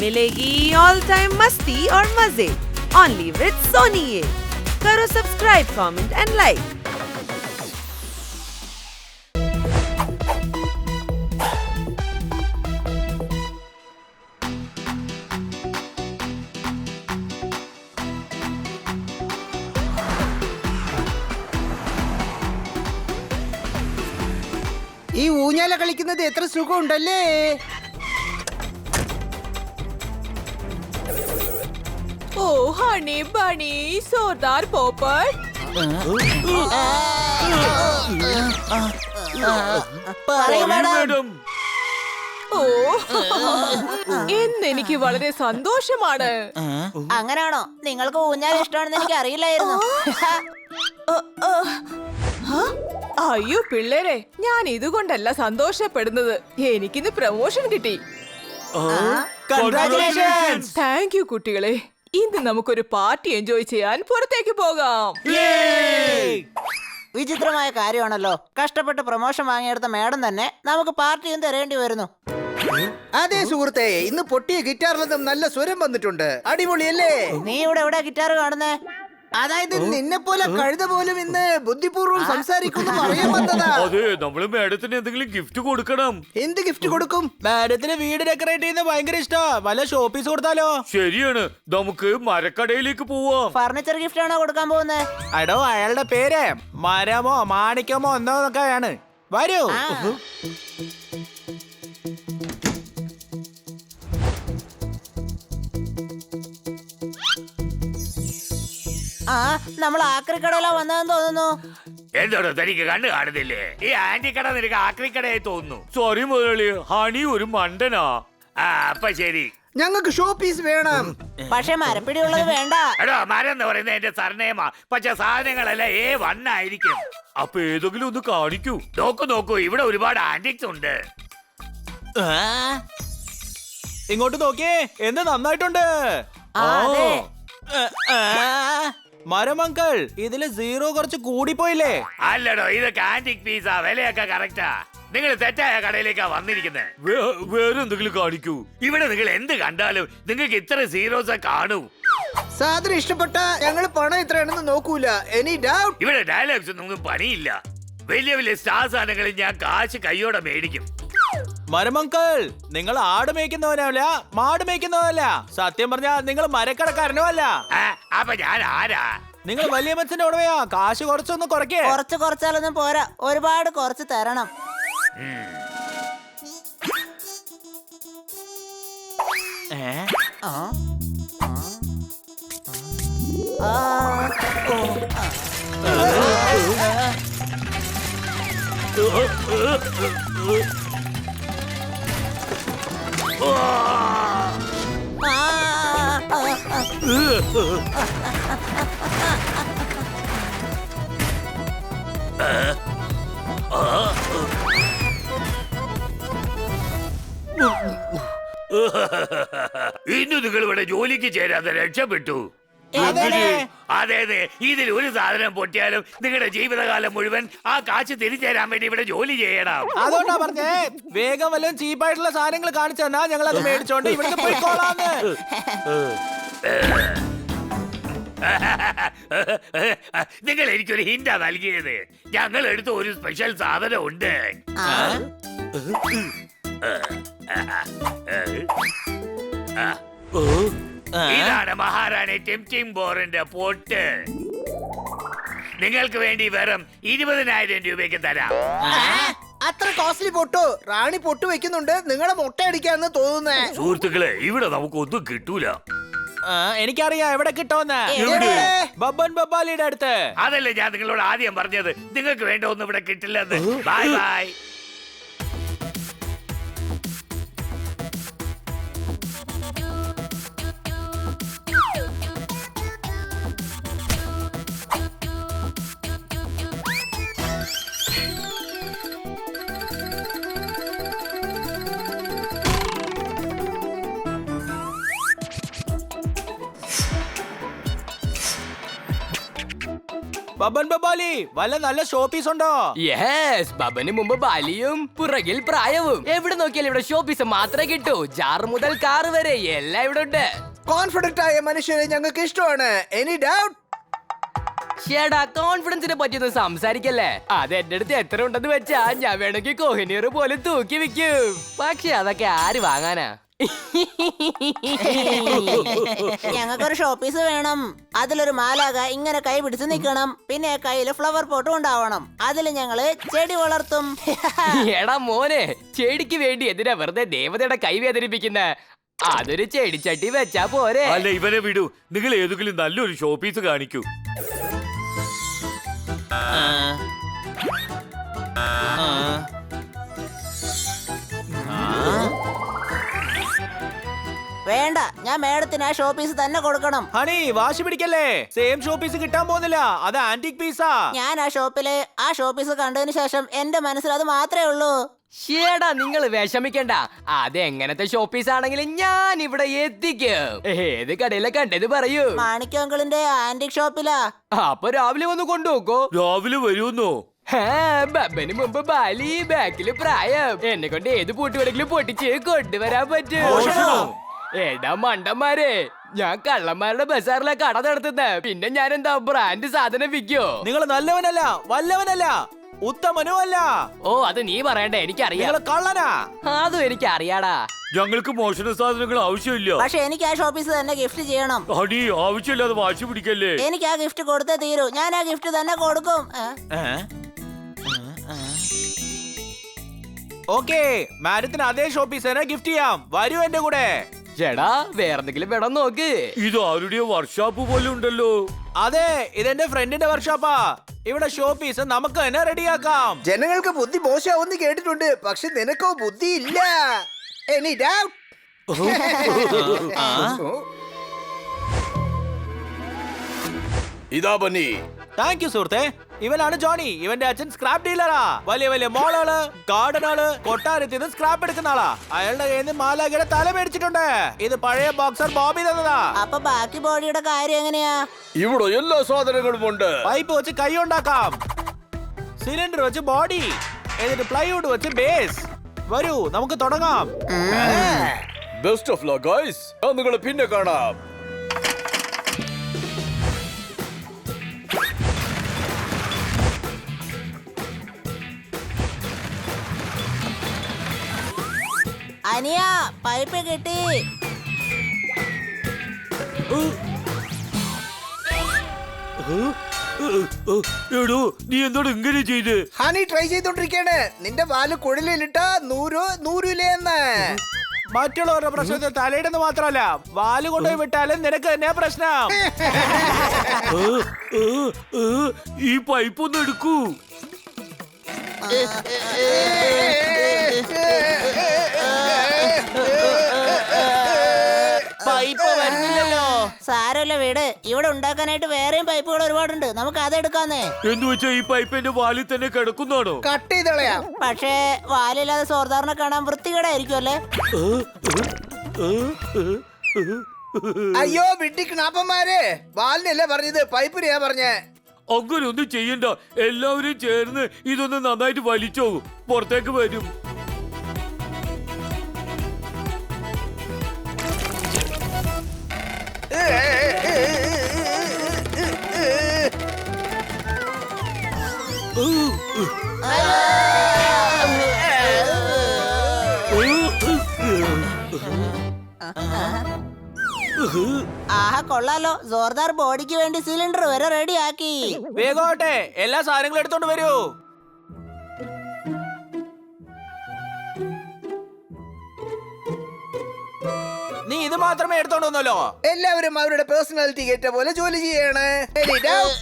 मिलेगी all time मस्ती और मजे ओनली विद सोनी ये। करो सब्सक्राइब, कमेंट एंड लाइक। ഈ ഊഞ്ഞാല കളിക്കുന്നത് എത്ര സുഖമുണ്ടല്ലേ. ഓ ഹണി ബണി സർദാർ പോപ്പട്ട്. ഓ ഇന്നെനിക്ക് വളരെ സന്തോഷമാണ്. അങ്ങനാണോ? നിങ്ങൾക്ക് ഊഞ്ഞാൽ ഇഷ്ടമാണെന്ന് എനിക്ക് അറിയില്ലായിരുന്നു. അയ്യോ പിള്ളേരെ, ഞാൻ ഇതുകൊണ്ടല്ല സന്തോഷപ്പെടുന്നത്. എനിക്കിന്ന് പ്രമോഷൻ കിട്ടി. താങ്ക് യു കുട്ടികളെ. ഇന്ന് നമുക്കൊരു പാർട്ടി എൻജോയ് ചെയ്യാൻ പുറത്തേക്ക് പോകാം. വിചിത്രമായ കാര്യമാണല്ലോ, കഷ്ടപ്പെട്ട് പ്രൊമോഷൻ വാങ്ങിയെടുത്ത മേഡം തന്നെ നമുക്ക് പാർട്ടിയും തരേണ്ടി വരുന്നു. അതെ സുഹൃത്തെ, ഇന്ന് പൊട്ടിയ ഗിറ്റാറിലും നല്ല സ്വരം വന്നിട്ടുണ്ട്. അടിപൊളിയല്ലേ? നീ ഇവിടെ എവിടെ ഗിറ്റാർ കാണുന്നേ? അതായത് നിന്നെ പോലെ കഴുത പോലും ഇന്ന് ബുദ്ധിപൂർവ്വം സംസാരിക്കുന്നു പറയാൻ വന്നതാ. അതെ, നമ്മള് മാഡത്തിന് എന്തെങ്കിലും ഗിഫ്റ്റ് കൊടുക്കണം. എന്ത് ഗിഫ്റ്റ് കൊടുക്കും? മാഡത്തിന് വീട് ഡെക്കറേറ്റ് ചെയ്യുന്നത് ഭയങ്കര ഇഷ്ടാ. വല്ല ഷോപ്പീസ് കൊടുത്താലോ? ശരിയാണ്, നമുക്ക് മരക്കടയിലേക്ക് പോവാം. ഫർണിച്ചർ ഗിഫ്റ്റ് ആണോ കൊടുക്കാൻ പോകുന്നത്? അടോ, അയാളുടെ പേര് മരമോ മാണിക്കമോ എന്നൊക്കെയാണ്. വരൂ. ആ, നമ്മൾ ആക്രിക്കടയിലാ വന്നതെന്ന് തോന്നുന്നു. എന്തോടോ തനിക്ക് കണ്ണു കാണുന്നില്ലേ? ഈ ആന്റി കട നിനക്ക് ആക്രിക്കടയായി തോന്നുന്നു. സോറി മുതലാളി, ഹണി ഒരു മണ്ടനാ. അപ്പൊ ശരി, ഞങ്ങൾക്ക് ഷോ പീസ് വേണം. പക്ഷെ മരപ്പിടിയുള്ളത് വേണ്ട. എടോ, മരം എന്ന് പറയുന്നത് എന്റെ സർനേമാ. പക്ഷെ സാധനങ്ങളെല്ലാം A1 ആയിരിക്കും. അപ്പൊ ഏതെങ്കിലും ഒന്ന് കാണിക്കൂ. നോക്കൂ, ഇവിടെ ഒരുപാട് ആന്റിക്സ് ഉണ്ട്. ഇങ്ങോട്ട് നോക്കിയേ, എന്ത് നന്നായിട്ടുണ്ട്. അതെ. മരമങ്കൾ, ഇതില് 0 കുറച്ച് കൂടിപ്പോയില്ലേ? അല്ലടോ, ഇതൊക്കെ ആന്റിക് പീസാ. വിലയൊക്കെ കറക്റ്റാ. നിങ്ങൾ തെറ്റായ കടയിലേക്കാ വന്നിരിക്കുന്നത്. വേറെ എന്തെങ്കിലും കാണിക്കൂ. ഇവിടെ നിങ്ങൾ എന്ത് കണ്ടാലും നിങ്ങൾക്ക് ഇത്ര സീറോസ് കാണൂ. സാധനം ഇഷ്ടപ്പെട്ട ഞങ്ങൾ പണം എത്രയാണെന്ന് നോക്കൂല. Any doubt? ഇവിടെ ഡയലോഗ്സ് ഒന്നും പണിയില്ല. വലിയ വലിയ സ്റ്റാർ സാധനങ്ങളിൽ ഞാൻ കാശ് കൈയോടെ മേടിക്കും. മരമങ്കൾ, നിങ്ങൾ ആട് മേയ്ക്കുന്നവനല്ല, മാട് മേയ്ക്കുന്നവനല്ല. സത്യം പറഞ്ഞാ നിങ്ങൾ മരക്കടക്കാരനോ അല്ല. അപ്പൊ ഞാൻ ആരാ? നിങ്ങൾ വലിയ മനുഷ്യന്റെ ഉടമയാ. കാശ് കുറച്ചൊന്നും കുറയ്ക്കേ. കുറച്ച് കുറച്ചാലൊന്നും പോരാ, ഒരുപാട് കുറച്ച് തരണം. ഇന്ന് നിങ്ങൾ ഇവിടെ ജോലിക്ക് ചേരാതെ രക്ഷപ്പെട്ടു. അതെ, ഇതിൽ ഒരു സാധനം പൊട്ടിയാലും നിങ്ങളുടെ ജീവിതകാലം മുഴുവൻ ആ കാശ് തിരിച്ചു തരാൻ വേണ്ടി ഇവിടെ ജോലി ചെയ്യണം. അതുകൊണ്ടാ പറഞ്ഞേ, വേഗം വല്ലതും ചീപ്പായിട്ടുള്ള സാധനങ്ങൾ കാണിച്ചു തന്നാ ഞങ്ങൾ അത് മേടിച്ചോണ്ട് ഇവിടെ പോയിക്കോളാന്ന്. നിങ്ങൾ എനിക്കൊരു ഹിന്റാ നൽകിയത്. ഞങ്ങൾ എടുത്ത ഒരു സ്പെഷ്യൽ സാധനം ഉണ്ട്. ഇതാണ് മഹാറാണി ടെംപ്റ്റിംഗ് ബോറിന്റെ പൊട്ട്. നിങ്ങൾക്ക് വേണ്ടി വെറും 20,000 രൂപയ്ക്ക് തരാം. അത്ര കോസ്റ്റ്ലി പൊട്ടോ? റാണി പൊട്ട് വെക്കുന്നുണ്ട്, നിങ്ങളെ മുട്ട അടിക്കാന്ന് തോന്നുന്നേ. സുഹൃത്തുക്കളെ, ഇവിടെ നമുക്കൊന്നും കിട്ടൂല. എനിക്കറിയാം എവിടെ കിട്ടുമെന്ന്. ബബ്ബൻ ബബ്ബാലിയുടെ അടുത്ത്. അതല്ലേ ഞാൻ നിങ്ങളോട് ആദ്യം പറഞ്ഞത്, നിങ്ങൾക്ക് വേണ്ട ഒന്നും ഇവിടെ കിട്ടില്ലെന്ന്. Bye bye. ബബൻ ബബാലി വല്ല നല്ല ഷോ പീസ് ഉണ്ടോ? യെസ്, ബബന് മുമ്പ് ബാലിയും പുറകിൽ പ്രായവും. എവിടെ നോക്കിയാലും ഇവിടെ ഷോ പീസ് മാത്രമേ കിട്ടൂ. ജാർ മുതൽ കാർ വരെ എല്ലാം ഇവിടെ ഉണ്ട്. കോൺഫിഡന്റ് ആയ മനുഷ്യരെ ഞങ്ങൾക്ക് ഇഷ്ടമാണ്. Any doubt? ഷേടാ, കോൺഫിഡൻസിനെ പറ്റിയൊന്നും സംസാരിക്കല്ലേ. അത് എന്റെ അടുത്ത് എത്ര ഉണ്ടെന്ന് വെച്ചാ ഞാൻ വേണമെങ്കിൽ കോഹിനീർ പോലും തൂക്കി വിൽക്കും. പക്ഷെ അതൊക്കെ ആര് വാങ്ങാനാ? ഞങ്ങൾക്കൊരു ഷോപ്പീസ് വേണം. അതിലൊരു മാലാക ഇങ്ങനെ കൈ പിടിച്ച് നിൽക്കണം. പിന്നെ കയ്യില് ഫ്ലവർ പോട്ടും ഉണ്ടാവണം. അതിൽ ഞങ്ങള് ചെടി വളർത്തും. എടാ മോനെ, ചെടിക്ക് വേണ്ടി എന്തിനാ വെറുതെ ദേവതയുടെ കൈ വേദനിപ്പിക്കുന്ന? അതൊരു ചെടിച്ചട്ടി വെച്ചാ പോരെ. അല്ല, ഇവനെ വിടൂ. നിങ്ങൾ ഏതെങ്കിലും നല്ലൊരു ഷോപ്പീസ് കാണിക്കൂ. വേണ്ട, ഞാൻ മേഡത്തിന് ആ ഷോപ്പീസ് തന്നെ കൊടുക്കണം. ഹണി, വാശി പിടിക്കല്ലേ. സെയിം ഷോ പീസ് കിട്ടാൻ പോകുന്നില്ല. അത് ആന്റിക് പീസാ. ഞാൻ ആ ഷോപ്പില് ആ ഷോപ്പീസ് കണ്ടതിന് ശേഷം എന്റെ മനസ്സിൽ അത് മാത്രമേ ഉള്ളൂ. ഷേടാ, നിങ്ങൾ വിഷമിക്കണ്ട. അത് എങ്ങനത്തെ ഷോപ്പീസ് ആണെങ്കിലും ഞാൻ ഇവിടെ എത്തിക്കും. ഏത് കടയിലെ കണ്ടത് പറയൂ. മാണിക്യങ്കിളിന്റെ ആന്റിക് ഷോപ്പിലാ. അപ്പൊ രാവിലെ വന്ന് കൊണ്ടുപോക്കോ. രാവിലെ വരുമെന്നോ? ബബന് മുമ്പ് ബാലി, ബാക്കില് പ്രായം. എന്നെ കൊണ്ട് ഏത് പൂട്ട് വേണമെങ്കിലും പൊട്ടിച്ച് കൊണ്ടുവരാൻ പറ്റും. മോഷണോ? എടാ മണ്ടന്മാരെ, ഞാൻ കള്ളന്മാരുടെ ബസാറിലെ കട നടത്തുന്ന. പിന്നെ ഞാൻ എന്താ ബ്രാൻഡ് സാധനം വിൽക്കോ? നിങ്ങൾ നല്ലവനല്ല, വല്ലവനല്ല, ഉത്തമനും അല്ല. ഓ, അത് നീ പറയണ്ട, എനിക്കറിയാം. നിങ്ങൾ കള്ളനാ. അതും എനിക്കറിയാടാ. ഞങ്ങൾക്ക് മോഷണ സാധനങ്ങൾ ആവശ്യമില്ല. പക്ഷെ എനിക്ക് ആ ഷോപ്പീസ് തന്നെ ഗിഫ്റ്റ് ചെയ്യണം. ഹണി, ആവശ്യമില്ലാതെ വാശി പിടിക്കല്ലേ. എനിക്ക് ആ ഗിഫ്റ്റ് കൊടുത്തേ തീരൂ. ഞാൻ ആ ഗിഫ്റ്റ് തന്നെ കൊടുക്കും. ഓക്കേ, മാഡത്തിന് അതേ ഷോ പീസ് തന്നെ ഗിഫ്റ്റ് ചെയ്യാം. വരൂ എന്റെ കൂടെ. ചേടാ, വേറെന്തെങ്കിലും വേണം നോക്ക്. ഇത് ആരുടെയോ വർക്ക്ഷോപ്പ് പോലെ ഉണ്ടല്ലോ. അതെ, ഇതെന്റെ ഫ്രണ്ടിന്റെ വർക്ക്ഷോപ്പാ. ഇവിടെ ഷോ പീസ് നമുക്ക് തന്നെ റെഡിയാക്കാം. ജനങ്ങൾക്ക് ബുദ്ധി മോശമാവെന്ന് കേട്ടിട്ടുണ്ട്. പക്ഷെ നിനക്കോ ബുദ്ധി ഇല്ല. Any doubt? ഇതാ ബന്നി. താങ്ക് യു സുഹൃത്തെ. ഇവനാണ് ജോണി. ഇവന്റെ അച്ഛൻ സ്ക്രാപ്പ് ഡീലറാ. വലിയ വലിയ മോളുകള്, ഗാർഡനുകള്, കൊട്ടാരത്തിൽ നിന്ന് സ്ക്രാപ്പ് എടുക്കുന്ന ആളാ. അയാളുടെ കയ്യിൽ നിന്ന് മാലാഖയുടെ തല മേടിച്ചിട്ടുണ്ട്. ഇത് പഴയ ബോക്സർ ബോബി തന്നതാ. അപ്പൊ ബാക്കി ബോഡിയുടെ കാര്യം എങ്ങനെയാ? ഇവിടെ എല്ലാ സാധനങ്ങളും ഉണ്ട്. പൈപ്പ് വെച്ച് കൈ ഉണ്ടാക്കാം, സിലിണ്ടർ വെച്ച് ബോഡി, എന്നിട്ട് പ്ലൈവുഡ് വെച്ച് ബേസ്. വരൂ, നമുക്ക് തുടങ്ങാം. Best of luck guys. നിങ്ങളെ പിന്നെ കാണാം. അനിയ, പൈപ്പ് കിട്ടി. എടോ, നീ എന്താണ് ഇങ്ങനെ ചെയ്ത്? ഹണി ട്രൈ ചെയ്തോണ്ടിരിക്കാണ്. നിന്റെ വാല് കുഴലിലിട്ട നൂരൂലേന്ന്. മറ്റുള്ളവരുടെ പ്രശ്നത്തിൽ തലയിടുന്ന മാത്രമല്ല, വാല് കൊണ്ടുപോയി വിട്ടാലും നിനക്ക് തന്നെ പ്രശ്നം. ഈ പൈപ്പ് ഒന്ന് എടുക്കൂ. പൈപ്പ് വരുന്നില്ലല്ലോ. സാരമില്ല, വീട് ഇവിടെ ഉണ്ടാക്കാനായിട്ട് വേറെയും പൈപ്പുകൾ ഒരുപാടുണ്ട്. നമുക്ക് അതെടുക്കാന്നേ. എന്ന് വെച്ചാ ഈ പൈപ്പ് എന്റെ വാലിൽ തന്നെ കിടക്കുന്നാണോ? കട്ട് ചെയ്തളയാം. പക്ഷേ വാലില്ലാതെ സോർദാറിനെ കാണാൻ വൃത്തികേടായിരിക്കും അല്ലേ? അയ്യോ വിട്ടി ക്നാപ്പന്മാരെ, വാലിനല്ലേ പറഞ്ഞത്, പൈപ്പിനെയാ പറഞ്ഞേ. അങ്ങനെ ഒന്നും ചെയ്യണ്ട. എല്ലാവരും ചേർന്ന് ഇതൊന്ന് നന്നായിട്ട് വലിച്ചോ. പുറത്തേക്ക് വരും. ആഹാ, കൊള്ളാലോ. സോർദാർ ബോഡിക്ക് വേണ്ടി സിലിണ്ടർ വരെ റെഡിയാക്കി. വേഗോട്ടെ, എല്ലാ സാധനങ്ങളും എടുത്തോണ്ട് വരൂ. നീ ഇത് മാത്രമേ എടുത്തോണ്ട് വന്നല്ലോ. എല്ലാവരും അവരുടെ പേഴ്സണാലിറ്റി കേട്ട പോലെ ജോലി ചെയ്യാണ്. Any doubt?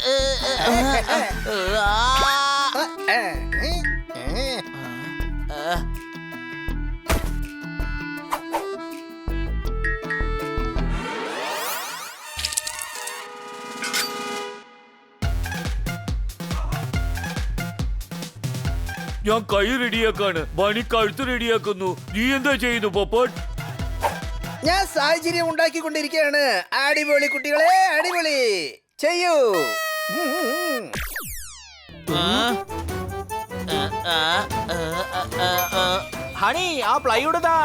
ഞാൻ കൈ റെഡിയാക്കാണ്. ബണി കഴുത്ത് റെഡിയാക്കുന്നു. നീ എന്താ ചെയ്യുന്നു പോപ്പട്ട്? ഞാൻ സാഹചര്യം ഉണ്ടാക്കിക്കൊണ്ടിരിക്കുകയാണ്. അടിപൊളി കുട്ടികളെ, അടിപൊളി ചെയ്യൂ. ഹണി ആ പ്ലൈവുഡ് താ.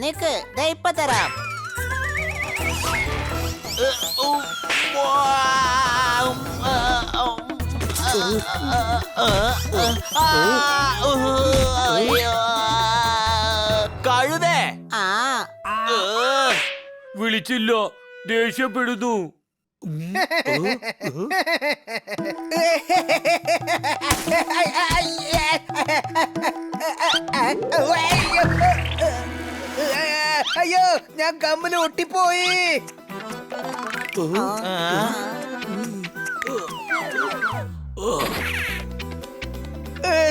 നിക്ക് ദേ ഇപ്പൊ തരാം. കഴുതേ. ആ വിളിച്ചില്ല, ദേഷ്യപ്പെടുന്നു. അയ്യോ, ഞാൻ കമ്മില് ഒട്ടിപ്പോയി.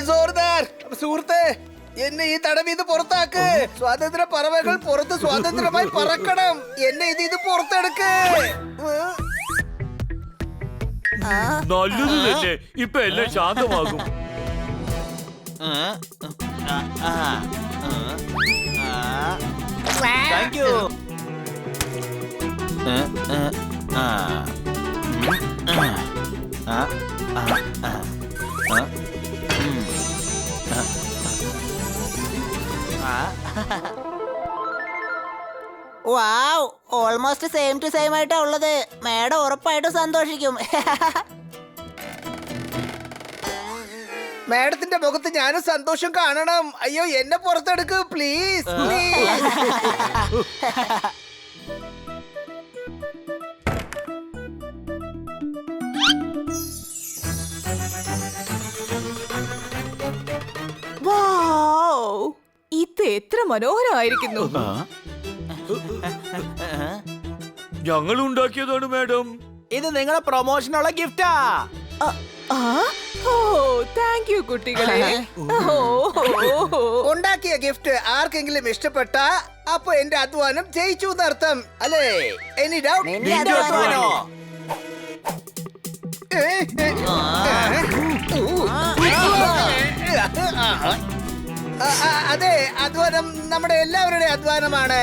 സോർദാർ, സുഹൃത്തെ, എന്നെ ഈ തടവീത് പുറത്താക്ക്. സ്വാതന്ത്ര്യ പറവകൾ പുറത്ത് സ്വാതന്ത്ര്യമായി പറക്കണം. എന്നെ ഇത് പുറത്തെടുക്ക്. നല്ലത് തന്നെ, ഇപ്പൊ എല്ലാം ശാന്തമാകും. Thank you. Wow, almost same to same ആയിട്ടാ ഉള്ളത്. മേഡം ഉറപ്പായിട്ടും സന്തോഷിക്കും. മാഡത്തിന്റെ മുഖത്ത് ഞാനും സന്തോഷം കാണണം. അയ്യോ, എന്നെ പുറത്തെടുക്ക് പ്ലീസ്. വൗ, ഇത് എത്ര മനോഹരമായിരിക്കുന്നു. ഞങ്ങൾ ഉണ്ടാക്കിയതാണ് മാഡം. ഇത് നിങ്ങളുടെ പ്രൊമോഷനുള്ള ഗിഫ്റ്റാ. താങ്ക് യു കുട്ടികളെ. ഉണ്ടാക്കിയ ഗിഫ്റ്റ് ആർക്കെങ്കിലും ഇഷ്ടപ്പെട്ട അപ്പൊ എന്റെ അധ്വാനം ജയിച്ചു എന്നർത്ഥം അല്ലേ? Any doubt? നിന്റെ അധ്വാനമോ? അതെ, അധ്വാനം നമ്മുടെ എല്ലാവരുടെയും അധ്വാനമാണ്.